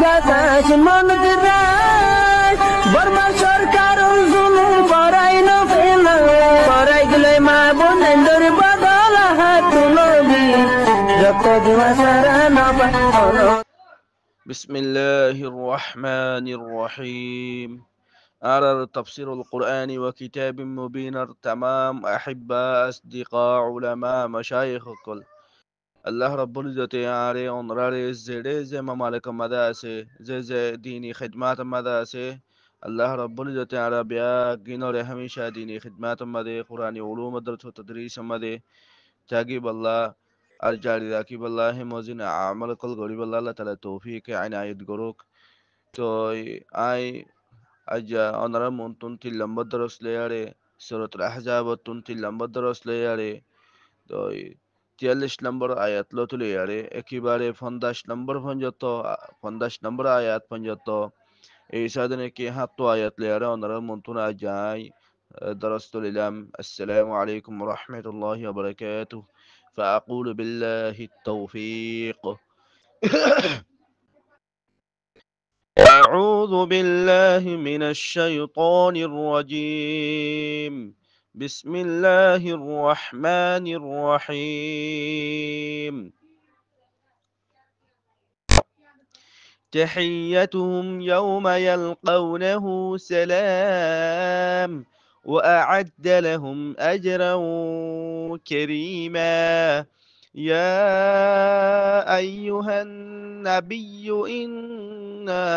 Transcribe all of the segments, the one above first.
বাতাস মন দিরাই বর্মা সরকার জুলুম করাই না ফেলা করাই গেলে মা বোনেদের বদল হাত তুলবি যত দিবা সারা না পালো بسم الله الرحمن الرحيم أرى تفسير القرآن وكتاب مبين تمام أحبة أصدقاء علماء مشايخ الكل الله رب العزة يعري أنراري زيدي زي ممالك مداسي زي ديني خدمات مداسي الله رب العزة يعرى بيا جنور هميشة ديني خدمات مدي قرآن علوم درس وتدريس مدي تاقيب الله الجاري راكب الله موزين عمل كل غريب الله الله تعالى توفيق عناية غروك تو اي اجا اونر مونتون تلمبر درس لياري سورة الأحزاب تلمبر درس لياري তো ৪৩ নম্বর আয়াত লো তুলে আরে একেবারে ৫০ নম্বর পর্যন্ত ৫০ নম্বর আয়াত পর্যন্ত এই সাধনে কি হাত আয়াত লে আরে ওনারা মন্তুনা যায় درست للم السلام عليكم ورحمة الله وبركاته فأقول بالله التوفيق أعوذ بالله من الشيطان الرجيم بسم الله الرحمن الرحيم تحيتهم يوم يلقونه سلام وأعد لهم أجرا كريما يا أيها النبي إنا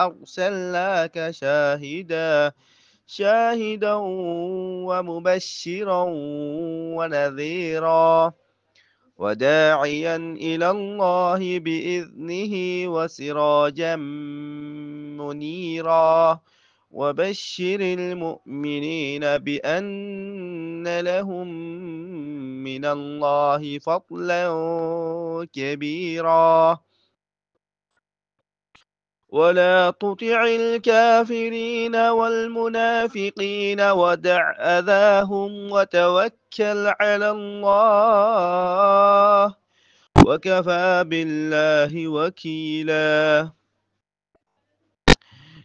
أرسلناك شاهدا ومبشرا ونذيرا وداعيا إلى الله بإذنه وسراجا منيرا وبشر المؤمنين بأن لهم من الله فضلا كبيرا ولا تطع الكافرين والمنافقين ودع أذاهم وتوكل على الله وكفى بالله وكيلا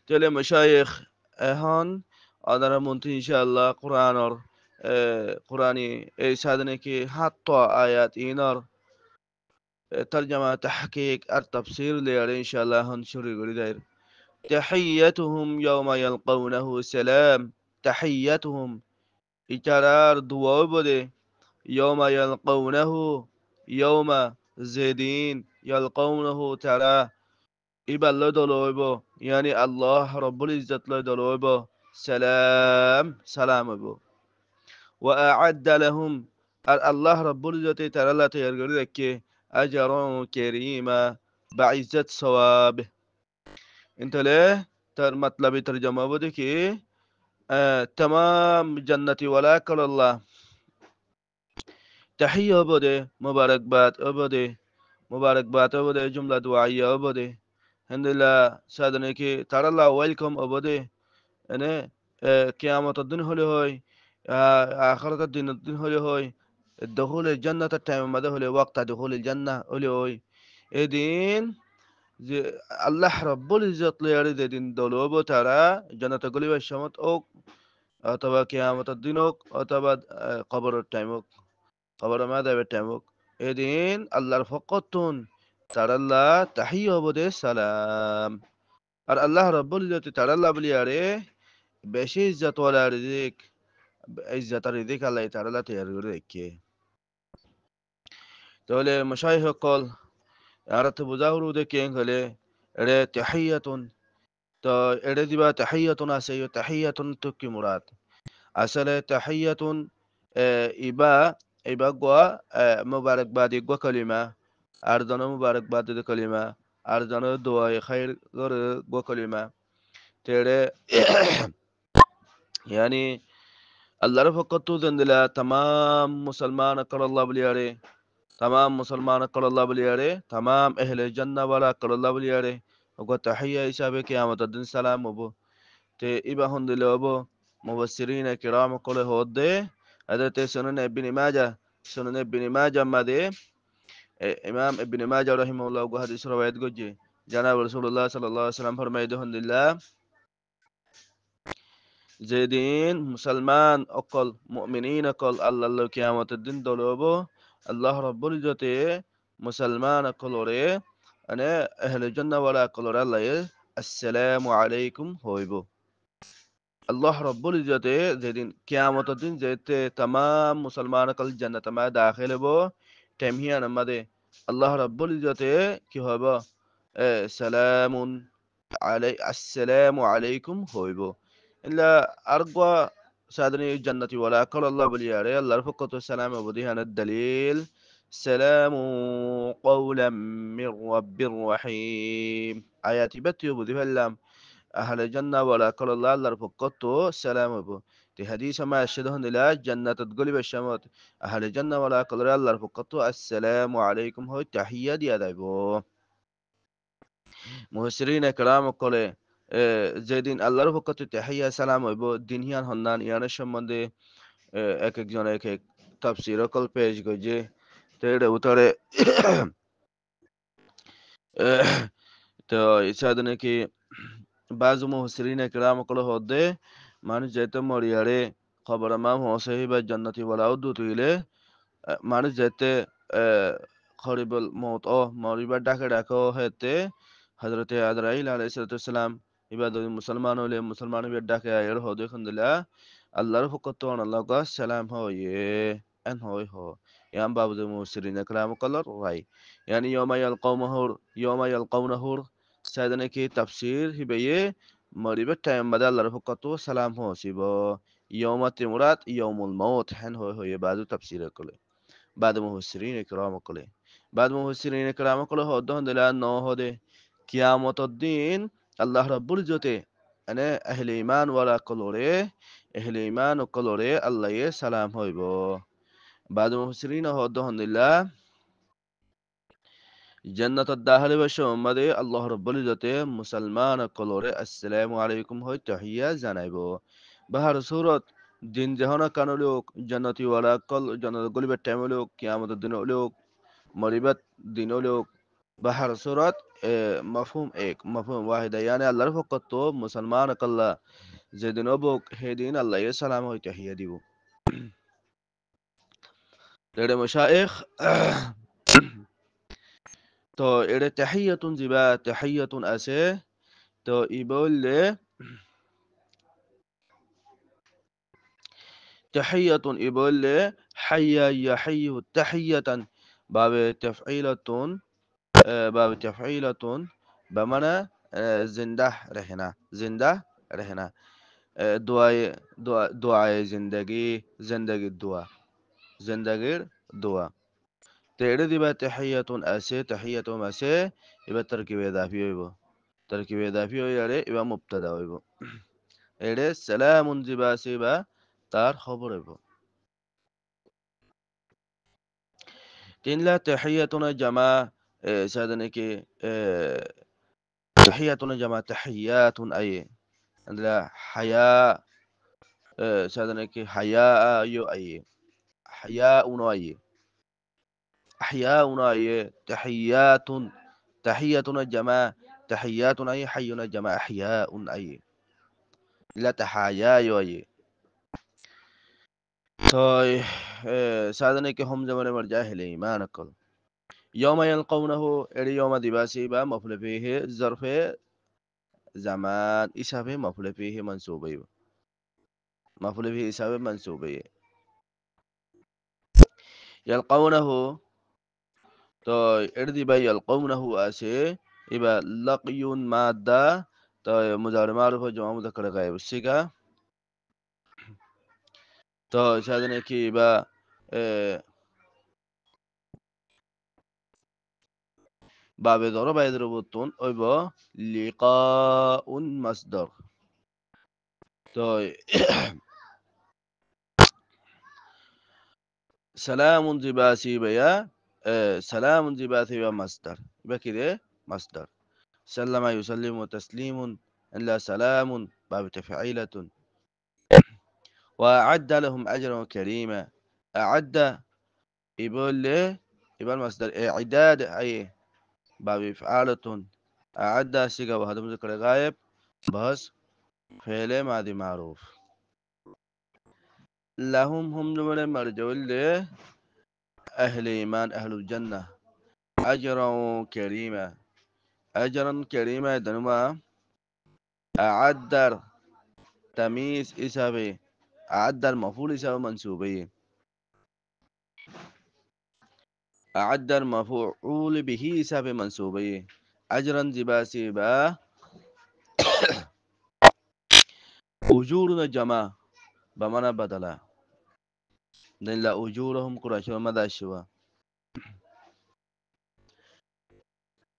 تلي مشايخ هون أنا منتهي إن شاء الله قرآني سادني كي حتى آيات إينار ترجمة تحقيق التفسير لي إن شاء الله هنشر داير تحيتهم يوم يلقونه سلام تحيتهم إجرار دعاء بده يوم يلقونه يوم زيدين يلقونه ترى إبا الله دلوبه يعني الله رب العزة الله دلوبه سلام سلام بو وأعد لهم الله رب العزة ترى لا تيرغر أجر كريما بعزة ثوابه انت ليه مطلب ترجمة بدك تمام جنة ولا كل الله تحية بده مباركبات بده مباركبات بده جملة دعائية بده الحمد لله سادني كي ترى الله ويلكم بده أنا قيامة الدين هوي آخرة الدين هوي دخول الجنة التام ماذا هو وقت دخول الجنة هوي إدين الله رب العزة ليرد دين دولوبو ترى جنة قلبي الشمت أوك أتبا قيامة الدين أوك أتبا قبر التيموك قبر ماذا بالتيموك إدين الله فقطون ترى الله تحية بده سلام الله رب العزة ترى الله بلياره بشي عزة ولا رزق عزة رزق الله تعالى لا تيرد تولي مشايخ قال أردت بظاهر دكين هله إره تحية تو إره دبا تحية أسيو تحية تكي مراد أصل تحية إبا قوى مبارك بعد قوى كلمة أردنا مبارك بعد كلمة أردنا دعاء خير غير قوى كلمة تره يعني الله رفقت زندلا تمام مسلمان أكر الله بلياره تمام مسلمان أكر الله بلياره تمام أهل الجنة ولا أكر الله بلياره وقد تحية إسابة قيامة الدين سلام أبو تي إبا هندل أبو مبصرين كرام كل هود هذا تي سنن ابن ماجه ما دي إمام ابن ماجه رحمه الله وقال حديث رواية قجي জনাব রাসূলুল্লাহ সাল্লাল্লাহু আলাইহি ওয়াসাল্লাম ফরমাইতে হন্দিল্লা যেদিন মুসলমান অকল মুমিনিন অকল আল্লাহ কিয়ামতের দিন দলব আল্লাহ রাব্বুল ইজ্জতে মুসলমান অকলরে মানে আহলে জান্নাহ ওয়ালা অকলরে আল্লাহ আসসালামু আলাইকুম হইব। আল্লাহ রাব্বুল ইজ্জতে যেদিন কিয়ামতের দিন যেতে তাম মুসলমান অকল জান্নাত মা দাখিল হব তেমহিয়ান আমাদে আল্লাহ রাব্বুল ইজ্জতে কি হইব সালামুন আসসালামু আলাইকুম হইব। ইল্লা আরগা সাদনি জান্নাতি ওয়ালা কল আল্লাহ বলিয়ারে আল্লাহর ফকত সালাম অবদিহানের দলিল সালামু কওলাম মির রাব্বির রহিম আয়াতি বাতিও বুঝি ফেললাম আহলে জান্নাহ ওয়ালা কল আল্লাহ আল্লাহর ফকত সালাম হইব। তি হাদিস মা আশহাদু ইলা জান্নাতুত গলিব শামাত আহলে জান্নাহ ওয়ালা কল আল্লাহর ফকত আসসালামু আলাইকুম হয় তাহিয়া দিয়া দাইব। মুহসিরিন একরাম কলে যেদিন আল্লাহর পক্ষ তাহিয়া সালাম হইব দিনহিয়ান হন্নান ইয়ানের সম্বন্ধে এক একজন এক এক তাফসীর অকল পেশ গজে তেড়ে উতরে তো ইসাদ নাকি বাজু মুহসিরিন একরাম কলে হদে মানুষ যেতে মরিয়ারে খবর মা হোসেহি বা জান্নাতি ওয়ালাউ দুতুইলে মানুষ যেতে খরিবুল মৌত ও মরিবার ডাকে ডাকো হেতে হজরত আজরাইল আলাইহিসসালাম ইবাদ মুসলমান হলে মুসলমান বিয়ার ডাকে আয়ের হদে খুনদিলা আল্লাহর হুকত আল্লাহ কা সালাম হয়ে এন হই হ ইয়াম বাবু মুসরিন কালাম কলর রাই ইয়ানি ইয়ামা ইয়ালকাউনাহুর সাইদানে কি তাফসীর হিবেয়ে মরিবার টাইম বাদে আল্লাহর হুকত সালাম হসিব ইয়ামা তিমুরাত ইয়াউমুল মাউত হেন হয়ে বাজু তাফসীর কলে بعد মুফাসসিরিন ইকরাম কলে بعد মুফাসসিরিন ইকরাম কলে হদন দিলা ন হদে কিয়ামতের দিন আল্লাহ রাব্বুল ইজ্জতে মানে আহলে ঈমান ওয়ালা কলরে আহলে ঈমান ও কলরে আল্লাহ সালাম হইব। بعد মুফাসসিরিন হদন দিলা জান্নাতের দাখিল বসে উম্মদে আল্লাহ রাব্বুল ইজ্জতে মুসলমান ও কলরে আসসালামু আলাইকুম হই তাহিয়া জানাইব। বাহার সুরত দিন জাহানা কানো লোক জান্নাতি ওয়ালা কল জান্নাত গলিবের টাইম লোক কিয়ামতের দিন লোক মরিবত দিন লোক বাহার সুরত মফহুম এক মফহুম ওয়াহিদা ইয়ানি আল্লাহর ফকত তো মুসলমান কল্লা যেদিন অবুক হেদিন আল্লাহ সালাম হই তাহিয়া দিব। তেরে মশায়েখ তো এড়ে তাহিয়াতুন জিবা তাহিয়াতুন আছে তো ই বললে তাহিয়াতুন ই বললে হাইয়া ইয়াহিয়ু তাহিয়াতান বাবে তাফঈলাতুন باب تفعيلة بمعنى زنده رهنا زنده رهنا دعای دعای زندگی زندگی دعا زندگیر دعا তেড়ে দিবা তাহিয়াতুন আছে তাহিয়াতুম আছে এবার তরকিব ইদাফি হইব তরকিব ইদাফি হইয়ারে এবার মুবতাদা হইব এড়ে সালামুন জিবা আছে বা তার খবর হইব তিনলা তাহিয়াতুনা জামা সাদানে কি تحياتنا جماعة تحيات أي عندنا حياء سادنك حياء يو أي حياء أي أحياء أي تحيات تحياتنا جماعة تحياتنا أي حينا جماعة أحياء أي لا تحايا يو أي طيب سادنك هم زمن مرجع الإيمان كل يوم يلقونه إلى يوم دباسي با مفعول فيه ظرف زمان إسافه مفعول فيه منصوب مفعول به إسافه منصوب يلقونه তো এর দিবা ইয়ালকাউনাহু আছে এবার লাকিয়ুন মাদা তো মুজাওয়ার মারুফ জমা মুযাক্কার গায়েব সিগা তো সাধারণ কি বা বাবে দরবা ইদরবুতুন ওইব লিকাউন মাসদার তো সালামুন জিবাসি বায়া সালামুন জিবাসি বা মাসদার বা কি রে মাসদার সাল্লামা ইউসাল্লিমু তাসলিমুন ইল্লা সালামুন باب تفعيلة وأعد لهم أجرا كريما أعد يقول لي يبقى المصدر إعداد أي باب فعالة أعد سيغا وهذا مذكر غائب بس فعل ماضي معروف. لهم هم جملة مرجو أهل إيمان أهل الجنة أجرا كريما. أجرا كريما دنما أعد تمييز إسابي، أعد المفعول إسابي منسوبي، أعد المفعول به إسابي منسوبي. أجرا جباسي با أجورنا جماعة بمعنى بدلا لأن لا أجورهم قراشوا مدى الشوا.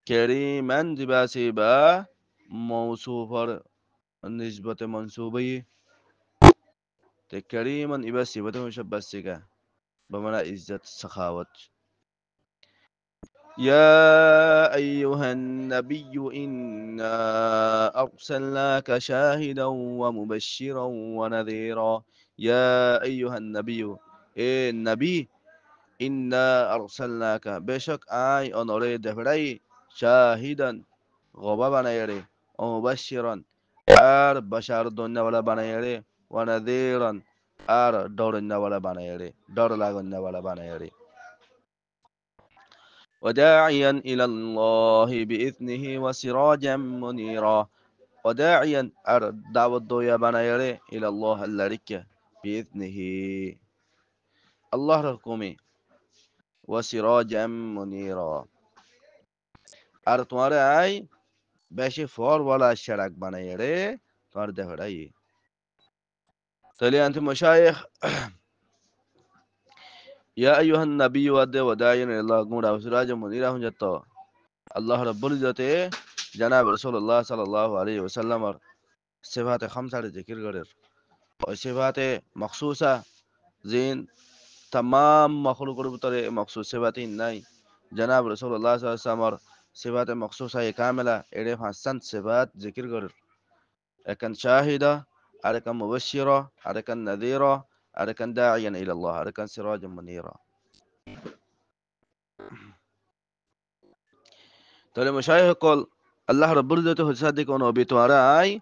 كريما جباسي با موصوف نسبة منسوبي كريما إبا صفة مشبه سيغا بمعنى عزة سخاوة. يا أيها النبي إنا أرسلناك شاهدا ومبشرا ونذيرا. يا أيها النبي إيه النبي إنا أرسلناك بشك آي أنوري دفري شاهدا غبابنا يري ومبشرا آر بشار دنيا ولا بنا يري ونذيرا آر دورنا ولا بنا يري دور لاغنا ولا بنا يري وداعيا إلى الله بإذنه وسراجا منيرا. وداعيا أر دعوة يا بنا يري إلى الله اللارك بإذنه الله رحكمي وسراجا منيرا. أر تمہارے آي باشي فور ولا شرك بنا يري تمہارے دهرأي. تلي أنت مشايخ يا أيها النبي وداعيا إلى الله قمرا وسراجا منيرا هم جتو الله رب العزة جناب رسول الله صلى الله عليه وسلم صفات خمسة ذكر غير وصفات مخصوصة زين تمام مخلوق بطريق مخصوص صفات ناي. جناب رسول الله صلى الله عليه وسلم صفات مخصوصة كاملة إليه حسن صفات ذكر غير أكن شاهدة أكن مبشرة أكن نذيرة أكن داعيا إلى الله أكن سراجا منيرا. تولي مشايخ يقول الله رب العزة صدق ونبي تمہارا آي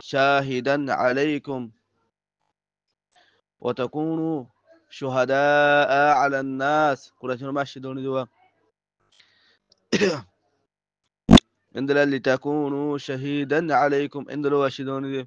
shahidan alaikum wa takunu shuhadaa ala الناس kuran shama hedon dua indela litakunu shahidan alaikum indelo shedon dua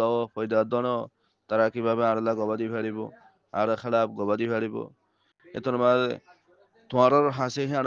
দাও ফয়দা দনো তারা কিভাবে আল্লাহ গবাদি ফেলিব আর খারাপ গবাদি ফেলিব এতন মাদে তোমার হাসে হে আর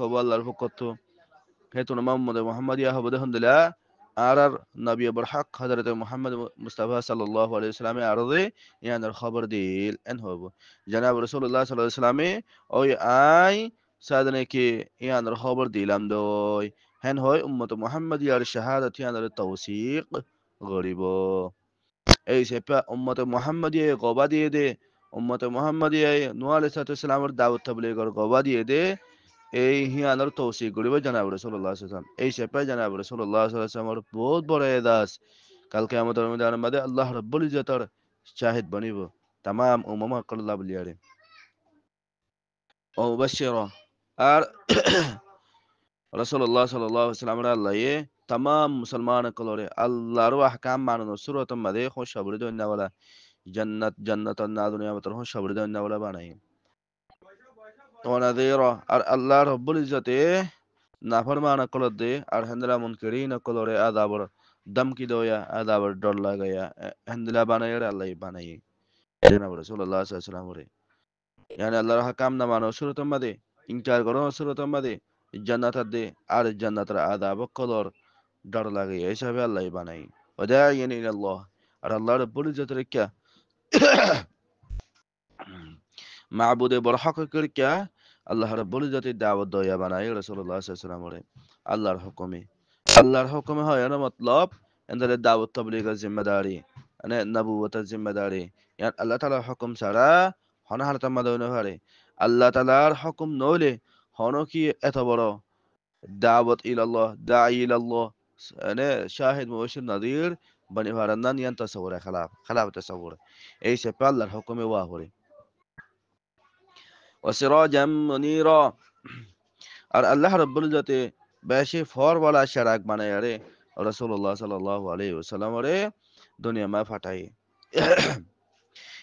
কব আল্লাহর পক্ষ হেতুন মোহাম্মদ মুহাম্মাদিয়া হবদে হন্দলা আর নবী বরহক হযরত মুহাম্মদ মুস্তাফা সাল্লাল্লাহু আলাইহি ওয়াসাল্লাম আরদে ইয়ানার খবর দিল এন হবো জনাব রাসূলুল্লাহ সাল্লাল্লাহু আলাইহি ওয়াসাল্লাম ওই আই সাদনে কি ইয়ানার খবর দিলাম দই হেন হয় উম্মত মুহাম্মাদিয়ার শাহাদাত ইয়ানার তৌসিক গরিব এই সেপা উম্মতে মুহাম্মাদিয়ে গবা দিয়ে দে উম্মতে মুহাম্মাদিয়ে নূহ আলাইহিস সালামের দাওয়াত তাবলীগর গবা দিয়ে দে এই হিয়ানোর তৌসিক করিব জানাব রাসূলুল্লাহ সাল্লাল্লাহু আলাইহি ওয়াসাল্লাম এই সেপা জানাব রাসূলুল্লাহ সাল্লাল্লাহু আলাইহি ওয়াসাল্লামের বহুত বড় এদাস কাল কিয়ামতের মধ্যে আল্লাহ রাব্বুল ইজ্জতের শাহিদ বনিব তাম উম্মাহ কল্লাহ বলিয়ারে ও মুবাশশিরা আর রাসূলুল্লাহ সাল্লাল্লাহু আলাইহি ওয়াসাল্লাম আল্লাহ তাম মুসলমান কলরে আল্লাহর আহকাম মানো সুরতম মাদে খুশবরি দন্না ওয়ালা জান্নাতান না দুনিয়া মতর খুশবরি দন্না ওয়ালা বানাই ওনাদিরা আর আল্লাহ রাব্বুল ইজ্জতে নাফরমান কলর দে আর হেন্দলা মুনকিরিন কলরে আযাবর দমকি দয়া আযাবর ডর লাগায়া হেন্দলা বানাই আল্লাহ বানাই জনাব রাসূলুল্লাহ সাল্লাল্লাহু আলাইহি ওয়াসাল্লাম yani আল্লাহর হাকাম না মানো সুরতম মাদে ইনকার করো সুরতম মাদে জান্নাত দে আর জান্নাতের আযাব কলর ডর লাগে এইসবে আল্লাহ বানাই ওদাইয়ান ইলাল্লাহ আর আল্লাহ রাব্বুল ইজ্জতের কে মাবুদে বড় হক করে কে আল্লাহ রাব্বুল ইজ্জতের দাওয়াত দয়া বানাই রাসূলুল্লাহ সাল্লাল্লাহু আলাইহি ওয়াসাল্লাম আল্লাহর হুকুমে হয় না মতলব এন্দারে দাওয়াত তাবলীগের জিম্মেদারি মানে নবুয়তের জিম্মেদারি ইয়ান আল্লাহ তাআলার হুকুম ছাড়া হন হারতাম মাদনে পারে আল্লাহ তাআলার হুকুম নইলে হন কি এত বড় দাওয়াত ইলাল্লাহ দাঈ ইলাল্লাহ মানে শাহিদ মুবাশশির নাযীর বনি ফারান্দান ইয়ান তাসাউর খালাফ তাসাউর এই সে আল্লাহর হুকুমে ওয়া হরে ওয়াসিরাজাম মুনীরা আর আল্লাহ রাব্বুল ইজ্জতে বেশি ফরওয়ালা শারাক বানায় রে রাসূলুল্লাহ সাল্লাল্লাহু আলাইহি ওয়াসাল্লাম রে দুনিয়া মা ফাটাই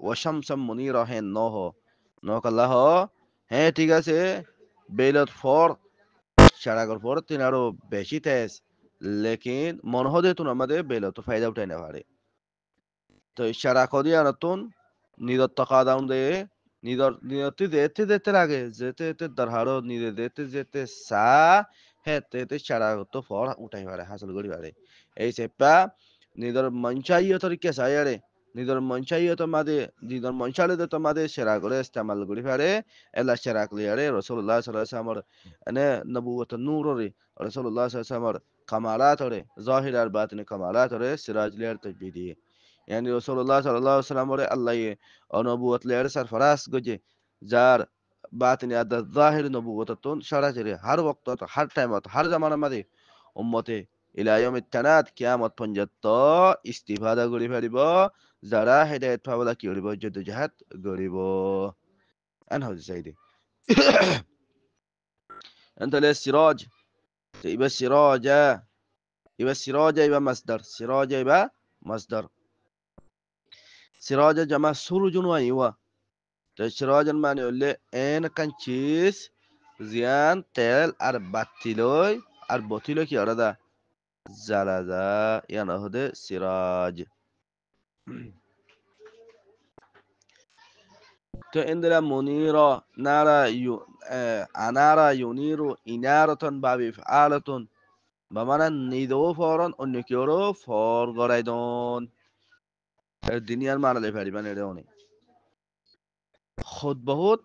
ওয়াশামসাম মুনিরা হেন নহ আল্লাহ হ্যাঁ ঠিক আছে বেলত ফর সারাগর পর তিন আরো বেশি তেজ লেকিন মনহদে তুন আমাদের বেলত ফায়দা উঠাই না পারে তো সারা কদি আনতুন নিদর টাকা দাউন দে নিদর যেতে লাগে যেতে দরহারো নিদে যেতে সা হ্যাঁ তেতে সারা তো ফর উঠাই পারে হাসল করি পারে এই সেপা নিদর মঞ্চাইয় তরিকে সায়ারে নিদর মঞ্চাইয় তো মাদে নিদর মঞ্চালে তো মাদে সেরা করে ইস্তেমাল করি পারে এলা সেরা ক্লিয়ারে রাসূলুল্লাহ সাল্লাল্লাহু আলাইহি ওয়াসাল্লাম এনে নবুয়ত নূর রে রাসূলুল্লাহ সাল্লাল্লাহু আলাইহি ওয়াসাল্লাম কামালাত রে জাহির আর বাতিন কামালাত রে সিরাজ লিয়ার তাজবিদি yani রাসূলুল্লাহ সাল্লাল্লাহু আলাইহি ওয়াসাল্লাম রে আল্লাহ নবুয়ত লিয়ার সরফরাজ গজে যার বাতিন আদ জাহির নবুয়ততুন সরাসরি হর ওয়াক্ত হর টাইম হর জামানা মাদে উম্মতে ইলা ইয়াউমিত তানাত কিয়ামত পর্যন্ত ইস্তিফাদা করি পারিব যারা হেদায়েত পাবলা কি করিব জদ্দোজাহাদ করিব আন হযরত সাইদি انت له السراج يبقى السراج يبقى مصدر سراج جمع سروج وايوا তো সিরাজ মানে হলে এন কান চিজ জিয়ান তেল আর বাতিলই আর বতিলই কি আলাদা জালাদা ইয়ানা হদে সিরাজ তো ইন্দরা মুনিরা নারা আনারা ইউনিরু ইনারাতুন বাবি ফালাতুন বামানা নিদো ফরন অন্য কিওরো ফর গরাইদন দুনিয়ার মানালে পারিবান এটা অনেক خود بهود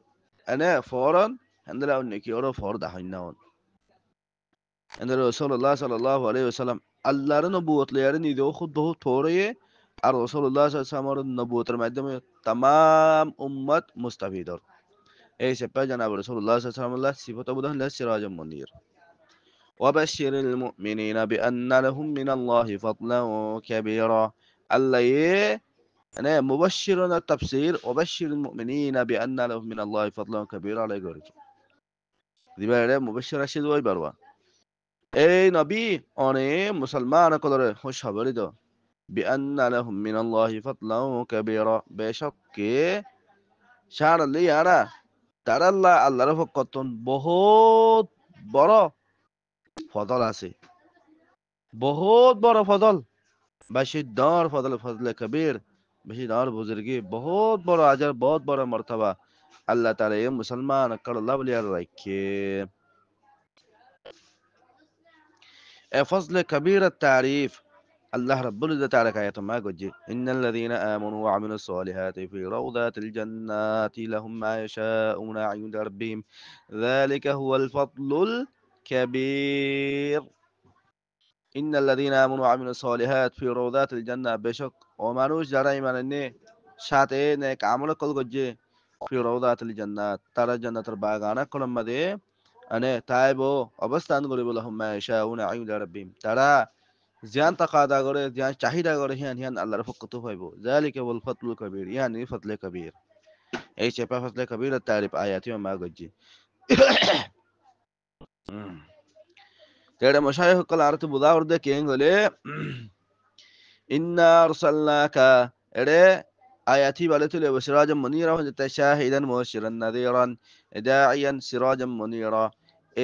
أنا فورا عندنا أنك يورو فور ده هنون عند رسول الله صلى الله عليه وسلم الله نبوت ليرني دو خود بهود فوريه رسول الله صلى الله عليه وسلم نبوت المقدمة تمام أمة مستفيدة أي سبب جناب رسول الله صلى الله عليه وسلم الله صفة أبوه لا سراج منير وبشر المؤمنين بأن لهم من الله فضلا كبيرا الله أنا مبشر التفسير وبشر المؤمنين بأن لهم من الله فضلا كبيرا على قولك دي بقى مبشر رشيد وي بروا أي نبي أنا مسلمان قدر خوش خبري دو بأن لهم من الله فضلا كبيرا بشك شان اللي أنا ترى الله رفقتون বহুত বড় ফজল আছে, বহুত বড় ফজল, বেশি দর ফজল, ফজলে কবির, বেশি দর বুজুর্গি, বহুত বড় আজার, বহুত বড় মর্তবা আল্লাহ তাআলা এই মুসলমান করল্লা বলি আর রাখে। এ ফজলে কবির তারিফ الله رب العزة تعالى كاية ما قد إن الذين آمنوا وعملوا الصالحات في روضات الجنات لهم ما يشاءون عند ربهم ذلك هو الفضل الكبير إن الذين آمنوا وعملوا الصالحات في روضات الجنة بشك ومانوش جرى من إني شاتين عمل كل قد في روضات الجنات ترى جنة الباغانة كل ما دي أنا تايبو অবস্থান করিব لهم ما يشاءون عند ربهم তারা জিয়ান তাকাদা করে জিয়ান চাহিদা করে হিয়ান হিয়ান আল্লাহর পক্ষ তো হইব যালিকা ওয়াল ফাতলুল কবির ইয়ানি ফাতলে কবির এই চেপা ফাতলে কবির তারিফ আয়াতি মা গজ্জি তেড়ে মশাইখ কল আরতে বুদাওর দে কেন গলে ইন্না আরসালনাকা এড়ে আয়াতি বলে তুলে সিরাজাম মুনিরা হতে শাহিদান মুশিরান নাদিরান দাইয়ান সিরাজাম মুনিরা এ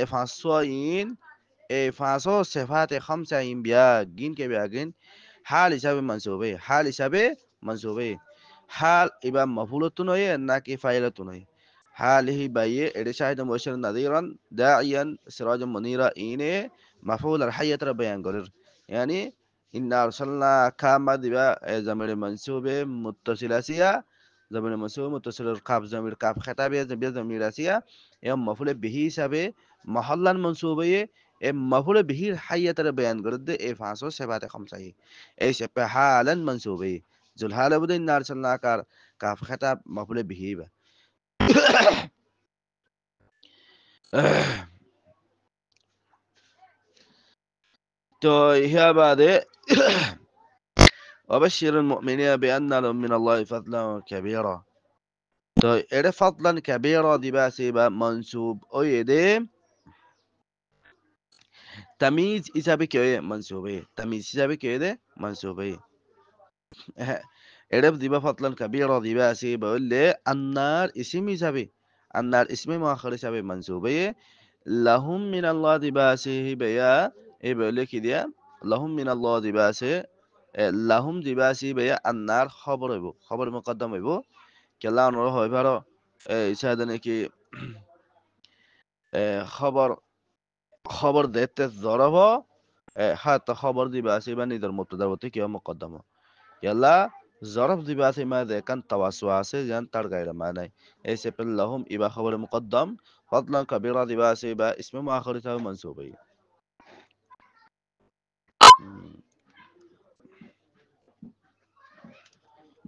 এ ফাসওয়াইন اي فاصو صفات خمسة بيا جين كي بيا جين حال حساب منصوبه حال حساب منصوبه حال يبقى مفعول تنوي انك فاعل تنوي حال هي باي ادي شاهد مبشر نذيرا داعيا سراجا منيرا اني مفعول الحية بيان غير يعني ان ارسلنا كما دبا زمير منصوبه متصل اسيا زمير منصوب متصل القاف زمير قاف خطابه زمير اسيا يوم مفعول به حساب محلا منصوبه مفعول به الحية بيان قرد فاصو سبعة خمسة اي سبع حالا منصوبة ذو الحالة بده إن أرسلنا كاف خطاب مفعول به با. تو هي بعد وبشر المؤمنين بأن لهم من الله فضلا كبيرا. تو إيه فضلا كبيرا دي بس يبقى منصوب أو يدي تمييز إسابة كيه منصوبة تمييز إسابة كيه منصوبة এরব দিবা ফতলান কাবীরা দিবা আছে বললে আন্নার ইসম হিসাবে আন্নার ইসমে মুআখার হিসাবে মানসুবে লাহুম মিনাল্লাহ দিবা আছে হিবায়া এই বলে কি দিয়া লাহুম মিনাল্লাহ দিবা আছে লাহুম দিবা আছে হিবায়া আন্নার খবর হইব খবর মুকদ্দম হইব কেলা অনর হয় পারো ইসাদে নাকি খবর খবর দেখতে জরব হাত খবর দিবা আছে বা নিদর মুবতাদার হতে কি মুকদ্দম يلا ظرف دي بقى ماذا كان توسع سيجان ترجع إلى معنى أي سبب لهم يبقى خبر مقدم فضلا كبيرة دي بقى يبقى اسم مؤخر منصوبي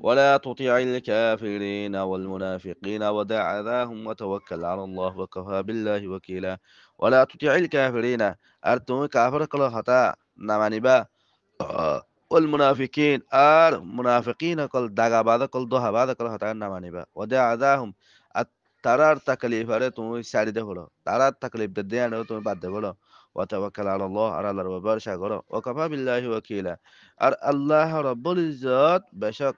ولا تطيع الكافرين والمنافقين ودع أذاهم وتوكل على الله وكفى بالله وكيلا ولا تطيع الكافرين أرتم كافر كل خطأ نماني با والمنافقين منافقين كل دعا بعد كل دوها بعد كل هتان نمانيبا ودع عذاهم ترار تكليف أره تمو ساري ده هلو ترار تكليف ده أنا تمو بعد ده هلو وتوكل على الله على الله وبرشا غرو وكفى بالله وكيلا الله رب العزت بشك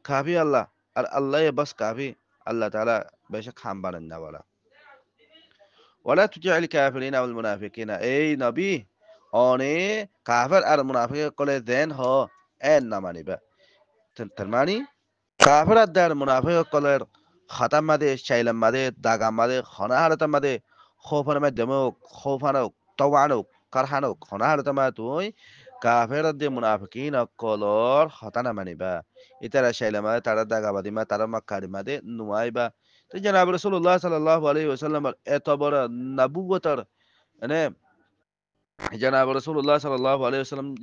كافي الله الله بس كافي الله تعالى بشك حنبان النوالا ولا تطيع الكافرين والمنافقين أي نبي أني كافر المنافق كل ذن هو أن نماني ترماني كافر الدار منافق كل ختم ماده شيلم ماده داغام ماده خنا حالت ماده خوفنا مدمو خوفنا توانو كرهانو خنا حالت ما توي كافر الدار منافقين كلور ختنا ماني با إترا شيلم ماده ترى داغا بدي ما ترى مكاري ماده نواي با তো জনাব রাসূলুল্লাহ সাল্লাল্লাহু আলাইহি ওয়াসাল্লাম এত বড় নবুয়তর মানে জনাব রাসূলুল্লাহ সাল্লাল্লাহু আলাইহি ওয়াসাল্লাম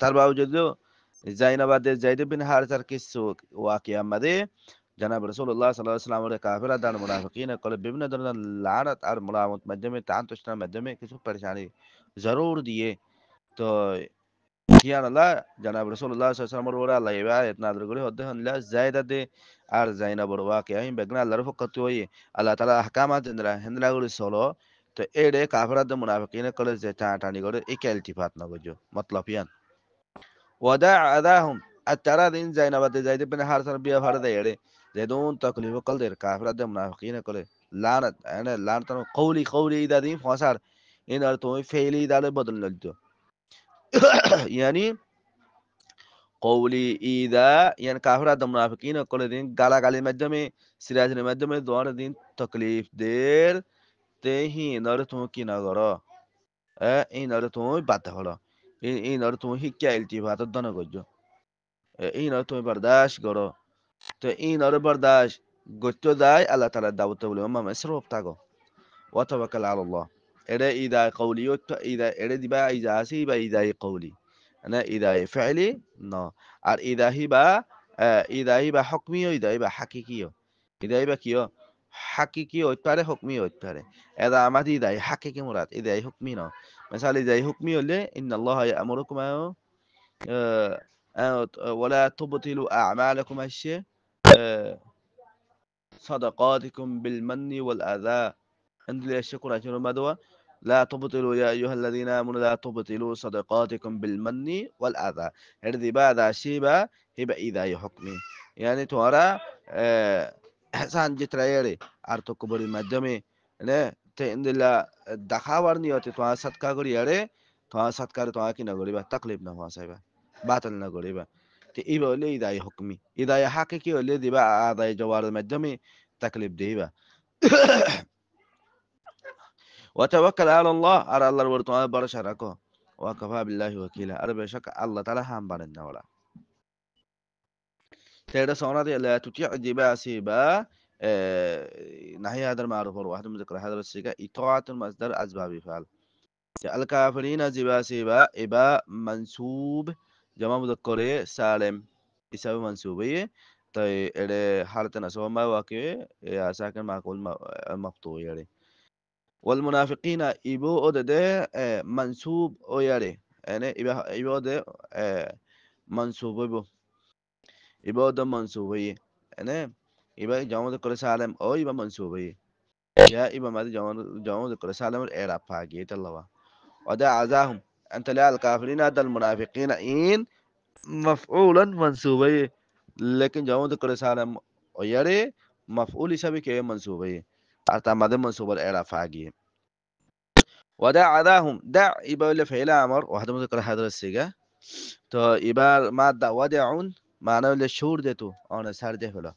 তার বাবজুদও জাইনাবাদে যায়েদ বিন হারিসার কিছু ওয়াকিয়া মধ্যে জনাব রাসূলুল্লাহ সাল্লাল্লাহু আলাইহি ওয়াসাল্লামের কাফিরা দান মুনাফিকিন কল বিভিন্ন ধরনের লানত আর মুলামত মাধ্যমে তান্তুষ্টার মাধ্যমে কিছু পরেশানি জরুর দিয়ে তো কিয়ান আল্লাহ জনাব রাসূলুল্লাহ সাল্লাল্লাহু আলাইহি ওয়াসাল্লামের ওরা আল্লাহ ইবাদত নাযর করে হদ্দে হনলা জায়দাতে আর জাইনাবর ওয়াকিয়া ইন বেগনা আল্লাহর ফকত ওই আল্লাহ তাআলা আহকামাত হিন্দরা হিন্দরা গুলি সলো তো এড়ে কাফরাদ মুনাফিকিন কলে যে টাটানি করে একে ইলতিফাত না গজো মতলব ইয়ান ওয়াদা আদাহুম আতারা দিন জাইনাবাদে যাইতে পেনে হার সার বিয়া ভাড়া দেয় এড়ে যেদুন তকলিফ কল দের কাফরাদ মুনাফিকিন কলে লানত এনে লানত কৌলি ইদা দিন ফসার ইন আর তুমি ফেইলি ইদালে বদল লজ্জ ইয়ানি কৌলি ইদা ইয়ান কাফরাদ মুনাফিকিন কলে দিন গালাগালির মাধ্যমে সিরাজের মাধ্যমে দোয়ার দিন তকলিফ দের তেহি নরে তুমি কি না করো এইনারে তুমি বাধ্য হলো এইনারে তুমি শিক্ষা ইলতিফাতত দন করছো এইনারে তুমি বরদাস্ত করো তো এইনারে বরদাস্ত করতে যায় আল্লাহ তাআলা দাওয়াত বলে মামা সরব থাকো ওয়াতাওয়াক্কাল আলা আল্লাহ এরে ইদা কওলি ইদা এরে দিবা ইদা আসি বা ইদা কওলি না ইদা ফি'লি না আর ইদা হিবা হুকমিও ইদা হিবা হাকিকিও ইদা হিবা কিও হাকিকি হইতে পারে হুকমি হইতে পারে এদা আমাদি ইদা হাকিকি মুরাদ ইদা হুকমি না مثال إذا حكمي ولا إن الله يأمركم ولا تبطلوا أعمالكم الشيء صدقاتكم بالمن والأذى عند الشكر عشان مدوى لا تبطلوا يا أيها الذين آمنوا لا تبطلوا صدقاتكم بالمن والأذى هذه بعد شيبة هبة إذا يحكمي يعني ترى إحسان جت رأيري أرتو كبري مجمع نه عند الله دخاور نيوتي توا صدقة করি আরে তোমার সৎকারে তোমার কি না করিবা তাকলিফ না হওয়া চাইবা বাতিল না করিবা তো এইবা হলে ইদায় হুকমি ইদায় হাকে কি হলে দিবা আদায় জওয়ারের মাধ্যমে তাকলিফ দিবা وتوكل على الله على الله ورتوا برشا ركو وكفى بالله وكيلا أربع شك الله تعالى هم بارنا ولا تيرا صونا دي لا تطيع دبا سيبا نهي هذا المعروف واحد من ذكر هذا السيكا إطاعة المصدر أسباب فعل الكافرين دبا سيبا إبا منسوب جمع مذكر سالم إسباب منسوبية طيب إلى حالة نسوة ما واقع يا ساكن معقول مفتوح يعني والمنافقين إبو ده منسوب أو يعني إبو ده منسوب إبو ده منسوبية يعني إبا جمع ذكر سالم أو إبا منسوبية يا إبا ما جمع ذكر سالم الإعراب فاقية الله وده عزاهم أنت لا الكافرين هذا المنافقين إن مفعولا منسوبية لكن جمع ذكر سالم أو يعني مفعول سبي كي منسوبية أرتا ماذا منسوب الإعراب فاقية وده عداهم دع يبقى اللي فعل أمر واحدة مذكر هذا السيجا تو يبقى مادة ودعون معناه اللي شهور ديتو أنا سار ده فلا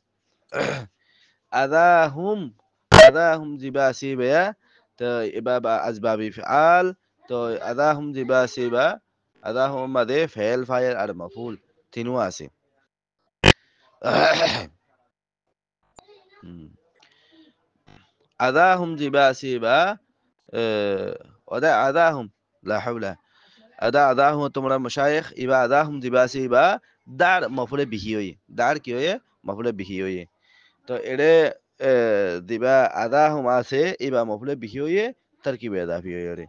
أذاهم أذاهم زبا سيبا تو يبقى أسباب فعال تو أذاهم زبا سيبا أذاهم ما ده فعل فاعل على مفعول تنواسي أذاهم زبا سيبا وده أذاهم لا حول أدا أداهم تمرا مشايخ إبا أداهم دباسي إبا دار مفعول به ہوئی دار کی ہوئی مفعول به ہوئی تو إلى دبا أداهم آسه إبا مفعول به ہوئی ترکیب اضافی ہوئی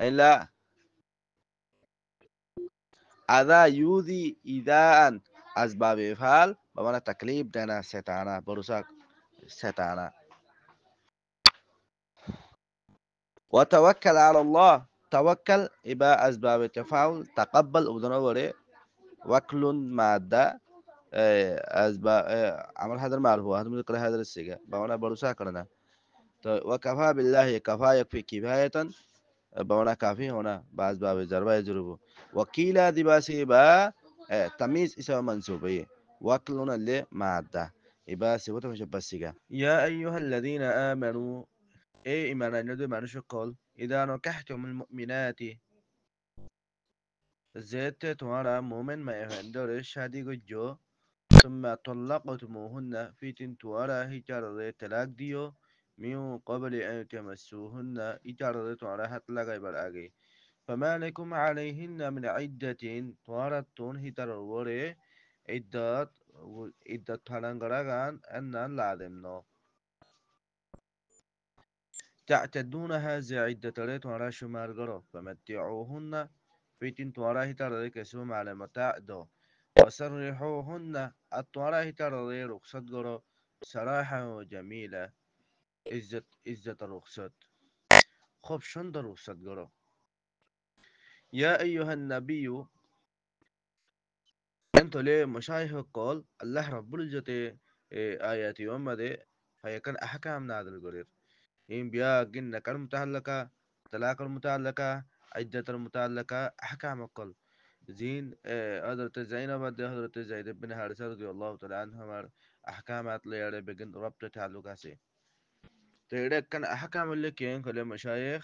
إلا أدا يوذي إذاء أسباب إفعال بمعنى تكليف دنا ستانا بروساك ستانا وتوكل على الله توكل إبا أسباب التفاعل تقبل وبدنا وكل مادة أسباب عمل هذا المعروف وهذا مذكر هذا السيجا بمعنى بروسا كرنا وكفى بالله كفى يكفي كفاية بمعنى كافي هنا بأسباب الجربة يجربه وكيلا دباسي با تمييز اسم منسوبية وكل هنا اللي مادة إبا سيبوتا مش بسيجا يا أيها الذين آمنوا إيه إيمانا ندو ما نشقل إذا نكحتم المؤمنات زيت تمارا مؤمن ما يهندر شادي جو ثم طلقتموهن في تنتوارا هجار طلاق ديو من قبل أن تمسوهن إجارة توارا هتلاقي براغي فما لكم عليهن من عدة توارتون هتر وري عدة تلانغراغان أن لازمنو تعتدونها زي عدة توارا شمار غرو فمتعوهن في تنتوارا هتر كسوم على متاع دو وسرحوهن الطوارا هتر رخصت غرو سراحة جميلة ইজ্জত রুখসত খুব সুন্দর রুখসত গড় ইয়া আইয়ুহান নাবিয়্যু انتو ليه مشايخ قول الله رب العزة آيات يوم ده هي كان أحكام نادل قرير إن بيا جنة كان متعلقة طلاق المتعلقة عدة المتعلقة أحكام القول زين حضرت زينب ده حضرت زيد بن حارثة رضي الله تعالى عنهما أحكامات ليرة بجن ربط تعلقها سي تيرك كان أحكام اللي كين كل مشايخ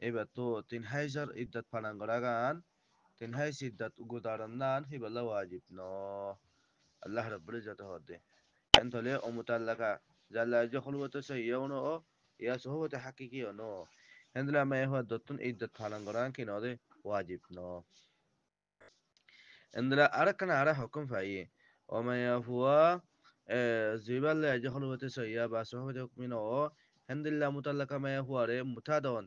ibatu tinhaizer iddat panangaragan tinhai siddat ugudarannan hibala wajib no Allah rabbul izzati hodde ento le o mutallaka jalla jokhluwata sayyawno o ya sohbata hakiki no hendla ma yahu dottun iddat panangaran kinode wajib no endra arakana ara hukum faye o ma yahu zibal jokhluwata sayya ba sohbata hukmino o hendilla mutallaka ma yahu are mutadon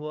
هو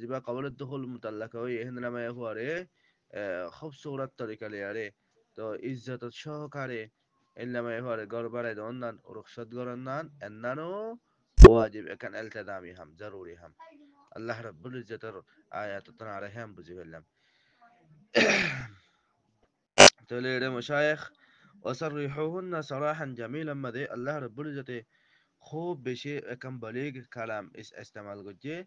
جبا قبل الدخول مطلقه وي هند لما يهواري خوب صورت طريقه لياره تو عزت সহকারে إنما يهواري غربره دونن رخصت غرنن اننو واجب كان التزامي هم ضروري هم الله رب العزة آيات تنا عليهم بزي فيلم تولي مشايخ وصرحوهن صراحا جميلا مدي الله رب العزة خوب بشيء كم بلیغ کلام استعمال کجیے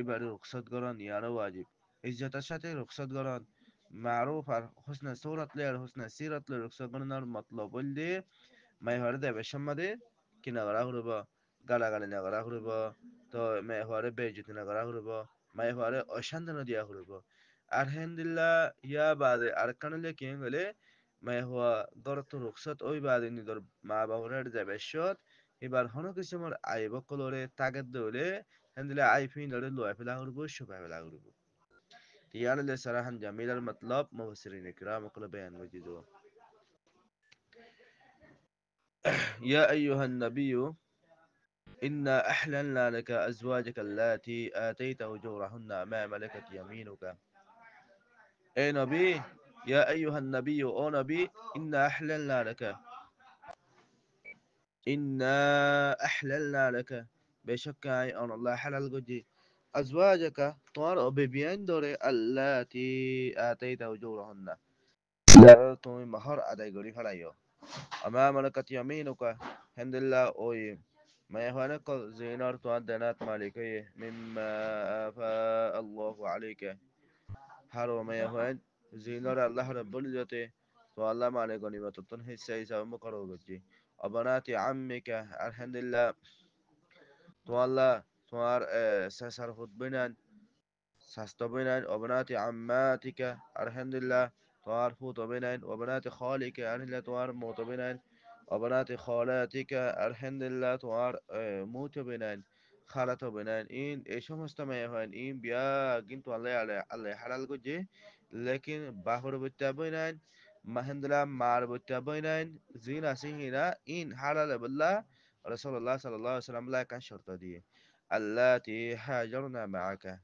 এবারে রুখসত গরন ইয়ারও ওয়াজিব ইজ্জতের সাথে রুখসত গরন মারুফ আর হুসনা সৌরাত লে আর হুসনা সিরাত লে রুখসত গরনার মতলব বললে মাই হরে দেবে সম্মাদে কিনা গড়া হরব গালাগালি না গড়া হরব তো মাই হরে বেজতি না গড়া হরব মাই হরে অশান্ত না দিয়া হরব আর হেন্দিল্লা ইয়া বাদে আর কানলে কি গেলে মাই হওয়া দরত রুখসত ওই বাদে নিদর মা বাবুরের দেবে শত এবার হনো কিছু মোর আইব কলরে তাগেদ দলে هندلا عايفين لرلو عفلا غربو شوف عفلا غربو تيانا اللي صراحة جميل المطلب مفسرين الكرام وكل بيان وجدوا يا أيها النبي إنا أحللنا لك أزواجك اللاتي آتيت أجورهن ما ملكت يمينك أي نبي يا أيها النبي أو نبي إنا أحللنا لك إنا أحللنا لك بشك أن الله حلال قدي أزواجك طار ببيان دوري اللاتي آتيت أجورهن لا تومي مهر أداي قولي فلايو أما ملكت يمينك هند الله أوي ما يهانك زينار توان دنات مالكي مما أفاء الله عليك حرو ما يهان زينار الله رب العزة تو الله ما عليك غنيمة تنهي السيسا ومقرو قجي وبنات عمك الحمد لله تو الله توار سسر خد بنان سستبنان وبنات عماتك الحمد لله توار فوت بنان وبنات خالك الحمد لله توار موت بنان وبنات خالاتك الحمد لله توار موت بنان خالته بنان إن إيش هم استمعين إن بيا جنت الله على حلال كوجي لكن بحر بتبينان ما هندلا مار بتبينان زينة سهينا إن حلال بالله رسول الله صلى الله عليه وسلم لا كان شرط دي اللاتي هاجرنا معك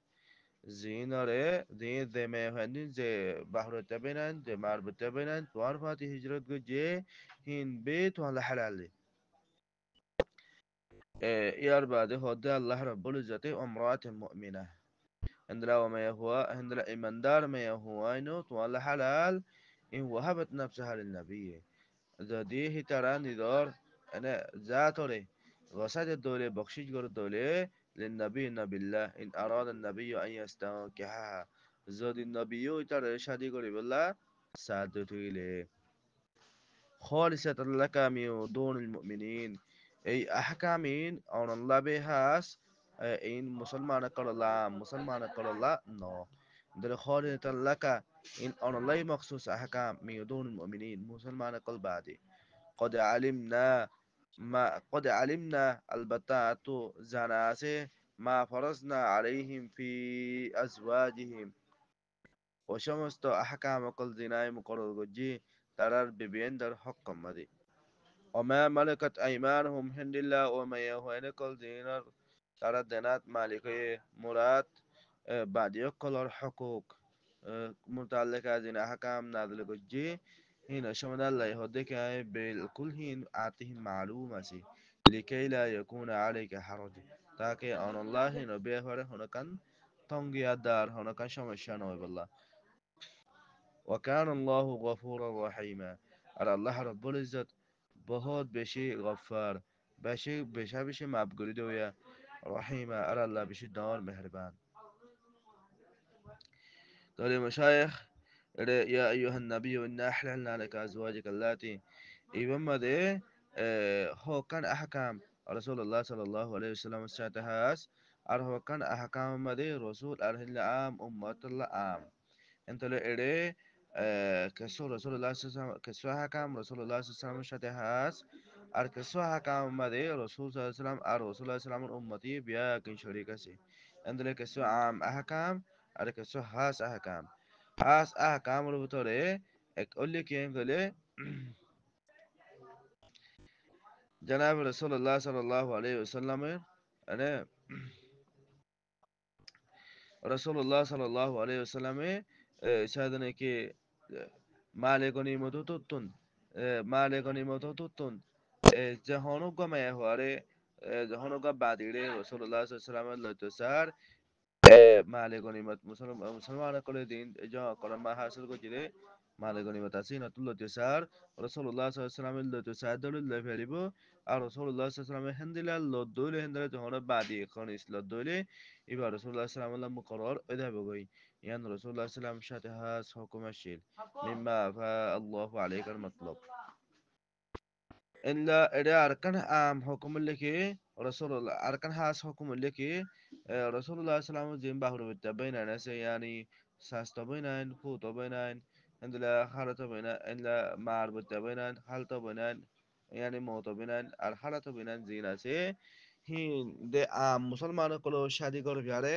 Zinare, de me handin ze bahru tabinan, de marbu tabinan, tuan fati hijrat guje, hin be tuan la halali. يربى ده هدى الله رب العزة امرأة مؤمنة عندنا وما هو عندنا إيمان دار ما هو إنه طوال حلال إن وهبت نفسها للنبي زديه ترى ندار أنا ذاته وسد الدولة بخشيش قر الدولة للنبي نبي الله إن أراد النبي أن يستنكحها زاد النبي ترى شادي قريب الله سادته إليه خالصة لك من دون المؤمنين أي أحكامين أو الله بهاس إن مسلمان قال الله مسلمان قال الله no در خالصة لك إن أو الله مخصوص أحكام من دون المؤمنين مسلمان قال بعدي قد علمنا ما قد علمنا البتة زناسه ما فرضنا عليهم في أزواجهم وشمست أحكام كل زناي مقرر جي ترى ببين در حكم مدي وما ملكت أيمانهم هند الله وما يهوين كل دينار ترى دينات مالكي مراد بعد يقل الحقوق متعلقة زين أحكام نازل جي هنا شمد الله يهديك بالكل هين أعطيهم معلومة لكي لا يكون عليك حرج تاكي أن الله هنا بيهور هنا كان تنجي الدار هنا كان شمشان بالله وكان الله غفورا رحيما على الله رب العزة بهود بشي غفار بشي معبقولي دويا رحيما على الله بشي دار مهربان قال يا مشايخ يا أيها النبي إنا أحللنا لك أزواجك اللاتي إبما دي هو كان أحكام رسول الله صلى الله عليه وسلم ساتهاس هو كان أحكام مدي رسول أرهل عام أمة الله عام انت lo ere keso Rasulullah sallallahu keso hakam Rasulullah sallallahu shate has R keso hakam made Rasul sallallahu R Rasulullah sallallahu ummati biya kin sharika si andle keso am ahkam R keso has ahkam has ahkam র ভিতরে এক উল্লেখ গেলে জনাব রাসূলুল্লাহ সাল্লাল্লাহু আলাইহি ওয়াসাল্লামের মানে রাসূলুল্লাহ সাল্লাল্লাহু আলাইহি ওয়াসাল্লামে শাহাদানে কি male gonimoto tuttun male gonimoto tuttun jahonuga me hore jahonuga badire rasulullah sallallahu alaihi wasallam male gonimat musulman kole din jo korama hasil ko jire male gonimat asina tullo tesar rasulullah sallallahu alaihi wasallam lo tesar dole le feribo আর রাসূলুল্লাহ সাল্লাল্লাহু আলাইহি ওয়াসাল্লাম হেন্দিলা লদ্দুলে হেন্দিলা জহরা বাদি এখন ইসলাদ্দুলে এবার রাসূলুল্লাহ সাল্লাল্লাহু আলাইহি ওয়াসাল্লাম মুকরর এদা বগই ইয়ান রাসূলুল্লাহ সাল্লাল্লাহু আলাইহি ওয়াসাল্লাম সাথে হাস হুকুম আসিল মিম্মা ফা আল্লাহু আলাইকাল মাতলুব إلا إذا أركان عام حكم لك رسول الله أركان خاص حكم لك رسول الله صلى الله عليه وسلم بحر بتبين ناس يعني ساس تبين فو تبين إلا حالة تبين إلا مار بتبين حال تبين يعني موت تبين الحالة تبين زينة سه هين ده عام مسلمان كلو شادي كور بياره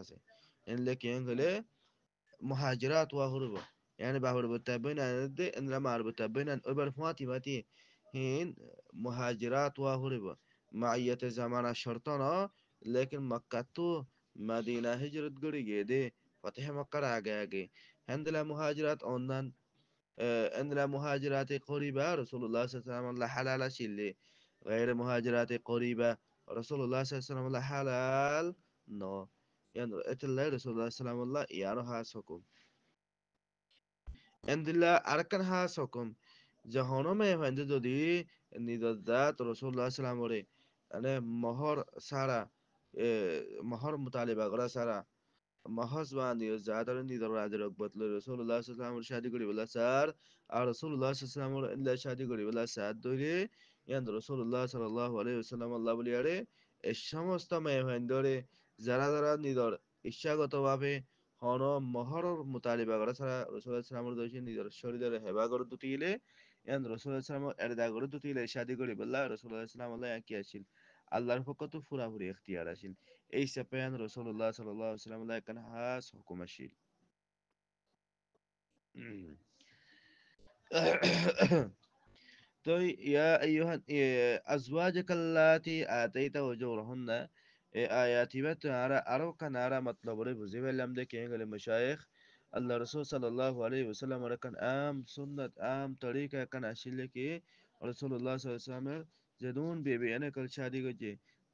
আছে إن لك ينقله مهاجرات وهرب يعني بهرب التابين إن لما هرب التابين أبر فاتي باتي هين مهاجرات وهرب معية زمان شرطنا لكن مكة تو مدينة هجرت قري جدي فتح مكة راجع هندلا مهاجرات أونان هندلا مهاجرات قريبة رسول الله صلى الله عليه وسلم لا حلال شيء غير مهاجرات قريبة رسول الله صلى الله عليه وسلم لا حلال نو يعني اتلا رسول الله صلى الله عليه وسلم يعني حاسكم এন্দিল্লা আরাকান হাস হুকুম জাহনমে হন্দে যদি নিদদাত রাসূলুল্লাহ সাল্লাল্লাহু আলাইহি মানে মোহর সারা মোহর মুতালিবা করা সারা মহজ বান্ধি জাদার নিদর রাজের রকবত রাসূলুল্লাহ সাল্লাল্লাহু আলাইহি শাদি করি বলা স্যার আর রাসূলুল্লাহ সাল্লাল্লাহু আলাইহি ইল্লা শাদি করি বলা স্যার দইরে ইয়ান রাসূলুল্লাহ সাল্লাল্লাহু আলাইহি ওয়াসাল্লাম আল্লাহ বলি আরে এই সমস্ত মেয়ে হন্দরে যারা যারা নিদর ইচ্ছাগতভাবে হন মহরর মুতালিবা করা ছাড়া রাসূলুল্লাহ সাল্লাল্লাহু আলাইহি ওয়াসাল্লাম নিদর শরীরে হেবা করে দুতিলে ইয়ান রাসূলুল্লাহ সাল্লাল্লাহু আলাইহি এরদা করে দুতিলে শাদি করি বলা রাসূলুল্লাহ সাল্লাল্লাহু আলাইহি কি আসিল আল্লাহর পক্ষ তো পুরাপুরি ইখতিয়ার আসিল এই সেপেন রাসূলুল্লাহ সাল্লাল্লাহু আলাইহি ওয়াসাল্লাম লাইকান হাস হুকুম আসিল তো ইয়া আইয়ুহা আজওয়াজাকা আল্লাতী আতাইতা উজুরহুন্না এই আয়াতিবাত আরো কান আরা মতলবরে বুঝি পেলাম যে কে গেলে মশায়েখ আল্লাহ রসুল সাল্লাল্লাহু আলাইহি ওয়াসাল্লাম কান আম সুন্নাত আম তরিকা কান আসলে কি রাসূলুল্লাহ সাল্লাল্লাহু আলাইহি ওয়াসাল্লাম জেদুন বেবি এনে কল শাদি গজে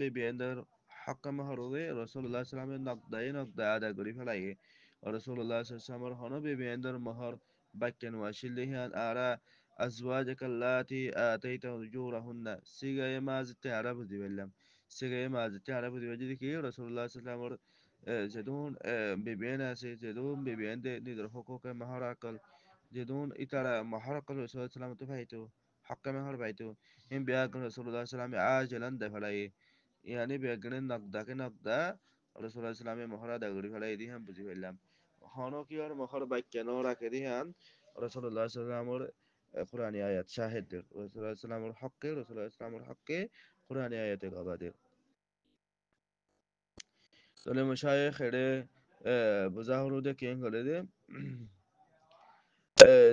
বেবি এন্ডার হক মহরুদে রাসূলুল্লাহ সাল্লাল্লাহু আলাইহি ওয়াসাল্লাম নকদা আদা করি ফেলাই রাসূলুল্লাহ সাল্লাল্লাহু আলাইহি ওয়াসাল্লাম হনো বেবি এন্ডার মহর বাক্যান ওয়াসিলে হিয়ান আরা أزواجك اللاتي آتيت أجورهن سيغا يما زت عرب دي بلام سيغا يما زت عرب دي وجدي كي رسول الله صلى الله عليه وسلم جدون بيبينا سي جدون بيبين دي ندر حقوق مهار أكل جدون إتارا مهار أكل رسول الله صلى الله عليه وسلم تفايتو حق مهار بايتو هم بيأكل رسول الله صلى الله عليه وسلم عاجلا دفلاي يعني بيأكل نقدا كنقدا رسول الله صلى الله عليه وسلم مهار دغري فلاي دي هم بجي بلام هانو كي اور مهار باكينو راكدي هان رسول الله صلى الله عليه وسلم قرآن آيات شاهدdir. Resulullah Aleyhisselam'ın hakkı, Resulullah Aleyhisselam'ın hakkı Kur'an ayeti gabadir. তাহলে মশায়েখ এড়ে বুঝাহরুদে কেন করে দে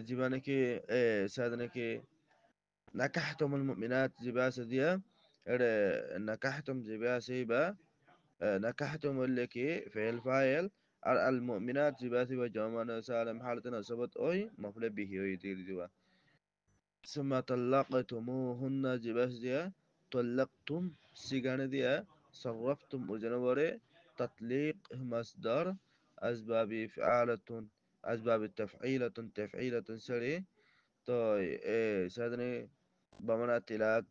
জীবনে কি সাধনে কি نكحتم المؤمنات جباس ديا এড়ে نكحتم جباس با نكحتم اللي كي في الفايل المؤمنات جباس وجمعنا سالم حالتنا سبت اوي مفلب به اوي دير ثم طلقتموهن جباس ديا طلقتم سيغان ديا صرفتم وجنوري تطليق مصدر أسباب فعالة أسباب تفعيلة سري تو إيه سادني بمنا طلاق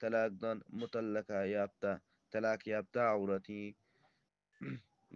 طلاق دون مطلقة يابتا طلاق يابتا عورتي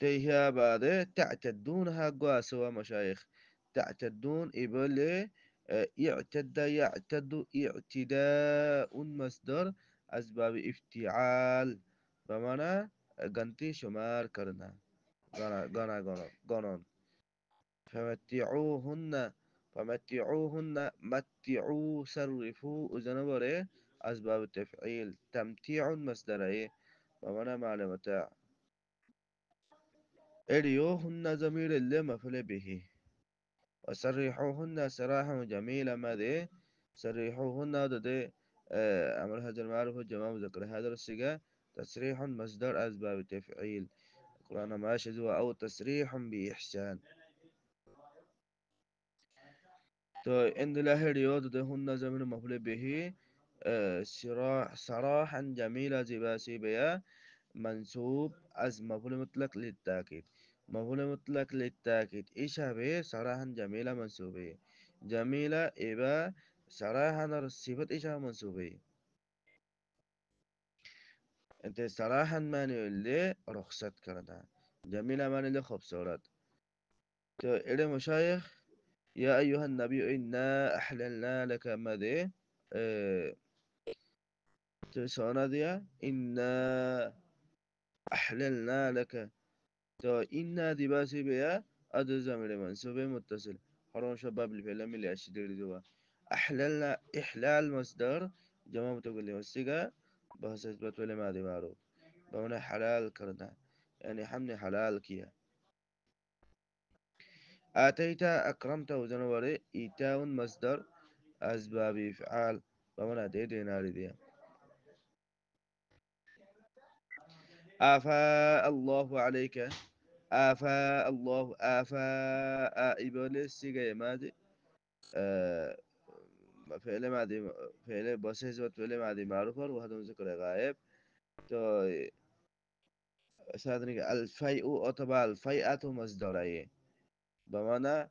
تيها بعد تعتدونها قواسوا مشايخ تعتدون إبلي يعتد اعتداء مصدر أسباب افتعال بمعنى قنتي شمار كرنا غنا فمتعوهن فمتعوهن متعوا صرفوا زنبره أسباب التفعيل تمتيع مصدر إيه بمعنى معنى متاع اريوهن ضمير اللي مفعول به وسرحوهن سراحا جميلا ما دي سرحوهن هذا دي أمر هذا المعروف الجماع مذكر هذا الصيغة تسريح مصدر أسباب التفعيل القرآن ماشي أو تسريح بإحسان تو إن الله رياض دهن زمن مفعول به صراحا جميلا زباسي بيا منسوب از مفعول مطلق للتأكيد مفعول مطلق للتأكيد إيش به صراحا جميلا منسوبه جميلة إبا صراحا صفة إيش منسوبه أنت صراحا معنی اللي رخصت کرده جميلة معنی اللي خوب صورت تو إلى مشايخ يا أيها النبي إنا أحللنا لك ماذا تسونا ديا إنا أحللنا لك تو إنا دي باسي بيا أدو زميل منصوب متصل حرون شباب الفيلم اللي أشدر دوا أحللنا إحلال مصدر جمع تقول لي وسيقى بحث إثبات ولا ما دي معروف بمعنى حلال كرنا يعني حمني حلال كيا آتيت أكرمت وزنوري إيتاء مصدر أسباب إفعال بمعنى دي دينار دي آفاء الله عليك آفاء الله آفاء إبليس سيجا مادي آه فعل مادي فعل بس هزوت فعل مادي معروف وهذا ذكر غائب تو سادني الفيء أتبع الفيئة مصدرية بمعنى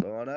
بمعنى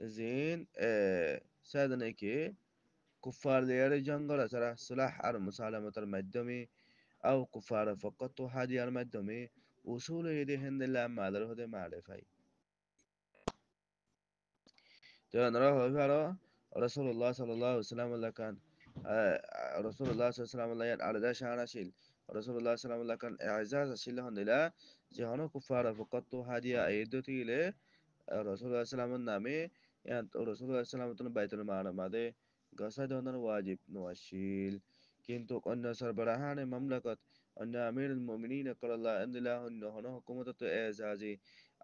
زين سادني كي كفار ديار جنگل ترى سلاح مسالمة المدمي أو كفار فقط هادي المدمي وصول يدهن الله ما دره ده معرفة ترى نراه فارا رسول الله صلى الله عليه وسلم الله كان رسول الله صلى الله عليه وسلم الله على ده شان شيل رسول الله صلى الله عليه وسلم الله كان إعزاز شيل هن لا جهانو كفار فقط هادي أيدتي له رسول الله صلى الله عليه وسلم نامه يعني الرسول صلى الله عليه وسلم بيت المعلمة قصد أن الواجب نواشيل كنتو أن سربراهان مملكة أن أمير المؤمنين قال الله أن له أنه حكومة إعزازي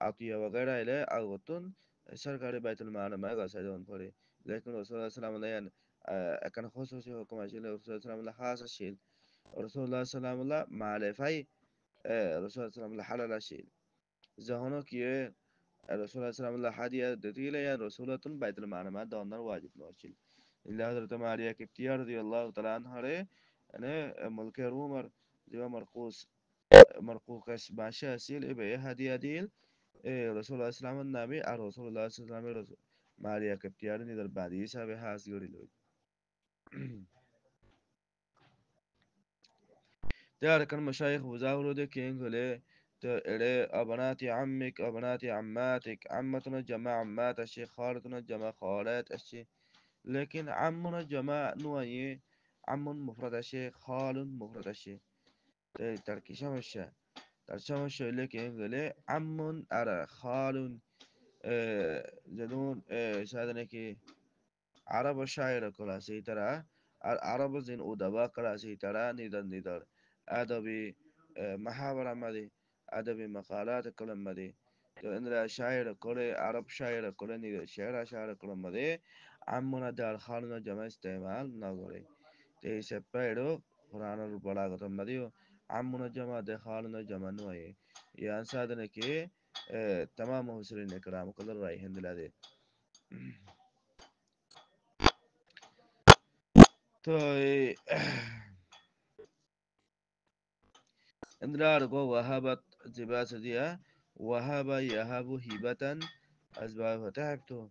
عطية وغيرها إلى أغطن سركار بيت المعلمة قصد أن فري لكن الرسول صلى الله عليه وسلم يعني كان خصوصي حكومة شيل الرسول صلى الله عليه وسلم خاصة شيل الرسول الله صلى الله عليه وسلم معرفة الرسول صلى الله عليه وسلم حلال شيل زهونو كيه الرسول صلى الله عليه وسلم حديث دتيلة يا رسولة بيت المعلمات دونر واجب نواشيل إلا حضرت ماريا كبتيار رضي الله تعالى عنها أنا ملك رومر ديما مرقوس باشا سيل إبه هدي أديل رسول الله صلى الله عليه وسلم النبي رسول الله صلى الله عليه وسلم ماريا كبتيار ندر بعدي سابه هاس يوري لوي تعرف كان مشايخ وزاولو ده كين قال إلى أبنات عمك أبنات عماتك عمتنا جماعة عمات الشيخ خالتنا جماعة خالات الشيخ لكن عمنا جماعة نوعي عم مفرد الشيخ خال مفرد الشيخ تركيشة مشى ترشم مشى لكن قال عم أرى خال جنون شادنك عرب شاعر كلا سيترا عرب زين أدباء كلا سيترا ندر أدبي محاورة مدي أدبي مقالات كلام مدي تو إن شاعر كله عرب شاعر كله ندر شاعر كلام مدي عمنا دار خالنا جمع استعمال نقولي تي سبيرو قرآن البلاغة مديو عمنا جمع ده خالنا جمع نوعي يعني سادنا كي تمام مسلمين كلام كل رأي هندلا طيب اندرار go وهبت زباسة ديا وهب يهب هبة أسباب فتحبته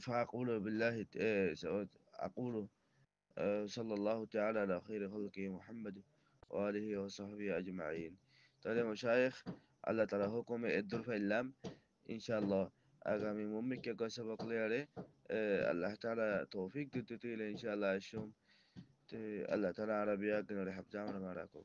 فأقول بالله أقول صلى الله تعالى على خير خلقه محمد وآله وصحبه أجمعين طيب مشايخ الله تعالى حكم الدر في اللام إن شاء الله أغامي ممك كسبق لي الله تعالى توفيق تتيل إن شاء الله الشوم الله تعالى عربية قنا رحب جامنا معكم